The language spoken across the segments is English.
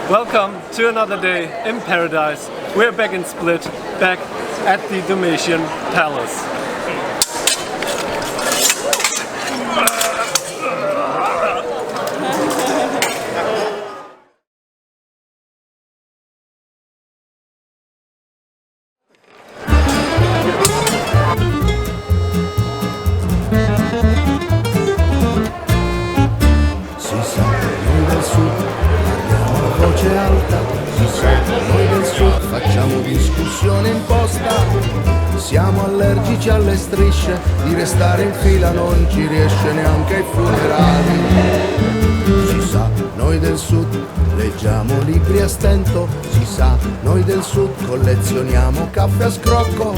Welcome to another day in paradise. We're back in Split, back at the Dalmatian Palace. Facciamo discussione imposta, siamo allergici alle strisce, di restare in fila non ci riesce neanche ai funerali. Si sa, noi del sud leggiamo libri a stento, si sa, noi del sud collezioniamo caffè a scrocco,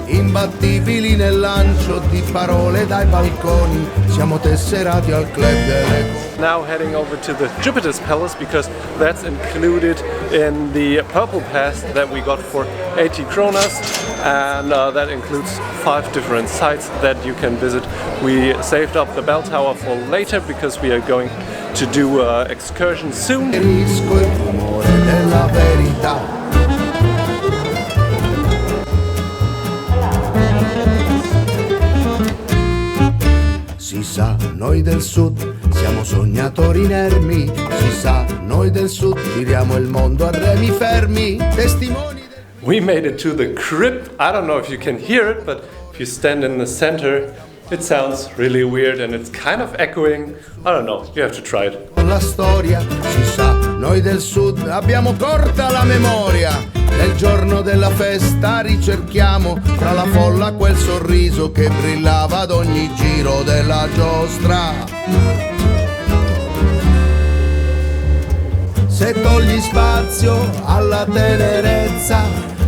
imbattibili nel lancio di parole dai balconi, siamo tesserati al club delle... Now heading over to the Jupiter's Palace because that's included in the Purple Pass that we got for 80 kronas, and that includes 5 different sites that you can visit. We saved up the bell tower for later because we are going to do an excursion soon. Si sa, noi del sud siamo sognatori inermi, si sa, noi del sud giriamo il mondo a remi fermi, testimoni del... We made it to the crypt. I don't know if you can hear it, but if you stand in the center, it sounds really weird and it's kind of echoing. I don't know, you have to try it. La storia, si sa, noi del sud abbiamo corta la memoria. Nel giorno della festa ricerchiamo tra la folla quel sorriso che brillava ad ogni giro della giostra. Se togli spazio alla tenerezza,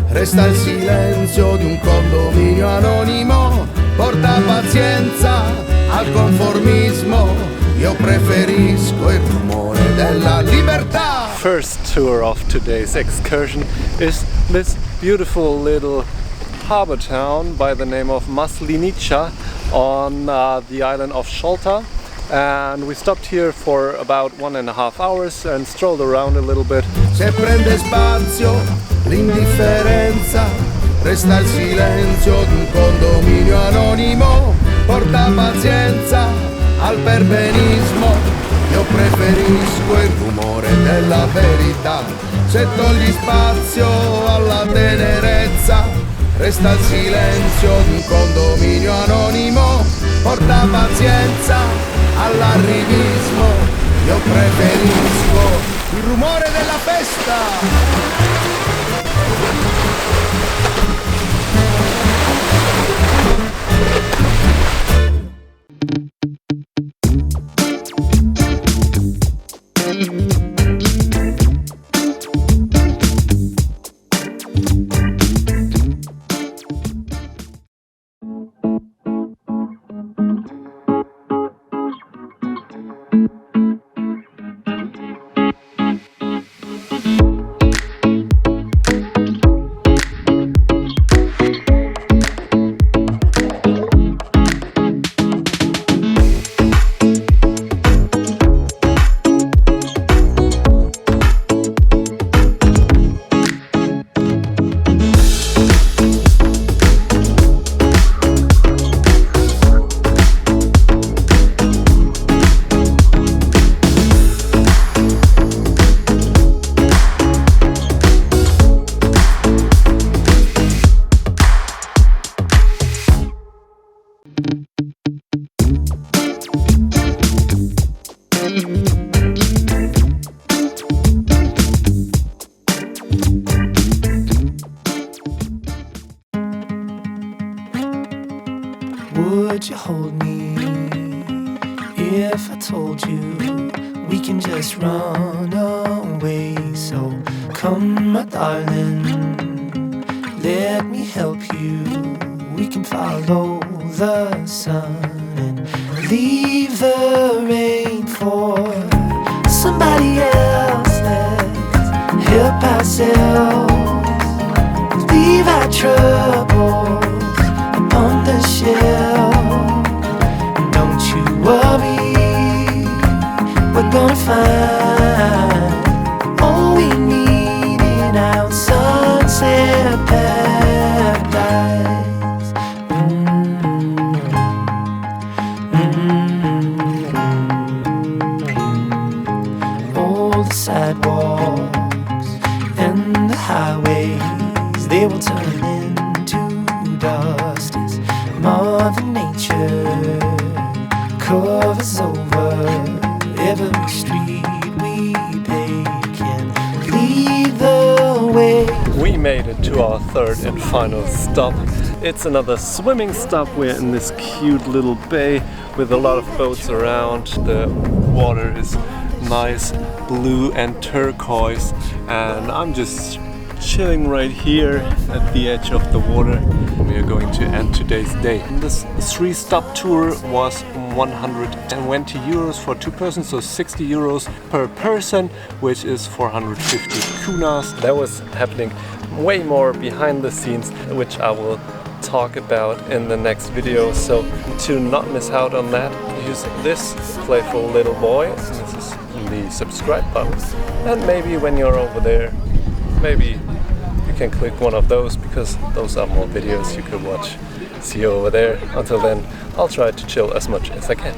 resta il silenzio di un condominio anonimo. Porta pazienza al conformismo, io preferisco il rumore della libertà. First tour of today's excursion is this beautiful little harbor town by the name of Maslinica on the island of Sholta, and we stopped here for about 1.5 hours and strolled around a little bit. Se prende spazio l'indifferenza, resta il silenzio di un condominio anonimo, porta pazienza al perbenismo. Io preferisco il rumore della verità. Se togli spazio alla tenerezza, resta il silenzio di un condominio anonimo. Porta pazienza all'arrivismo. Io preferisco il rumore della festa. Would you hold me if I told you we can just run away? So come, my darling, let me help you. We can follow the sun and leave the rain for somebody else. Let's help ourselves, leave our troubles on the shelf. Don't you worry, we're gonna find the sidewalks and the highways, they will turn into dust as Mother Nature covers over every street we pave. Can lead the way. We made it to our third and final stop. It's another swimming stop. We're in this cute little bay with a lot of boats around. The water is nice blue and turquoise, and I'm just chilling right here at the edge of the water. We are going to end today's day. This 3-stop tour was 120 euros for 2 persons, so 60 euros per person, which is 450 kunas. That was happening way more behind the scenes, which I will talk about in the next video. So to not miss out on that, use this playful little boy. This is the subscribe button, and maybe when you're over there, maybe you can click one of those, because those are more videos you could watch. See you over there. Until then, I'll try to chill as much as I can.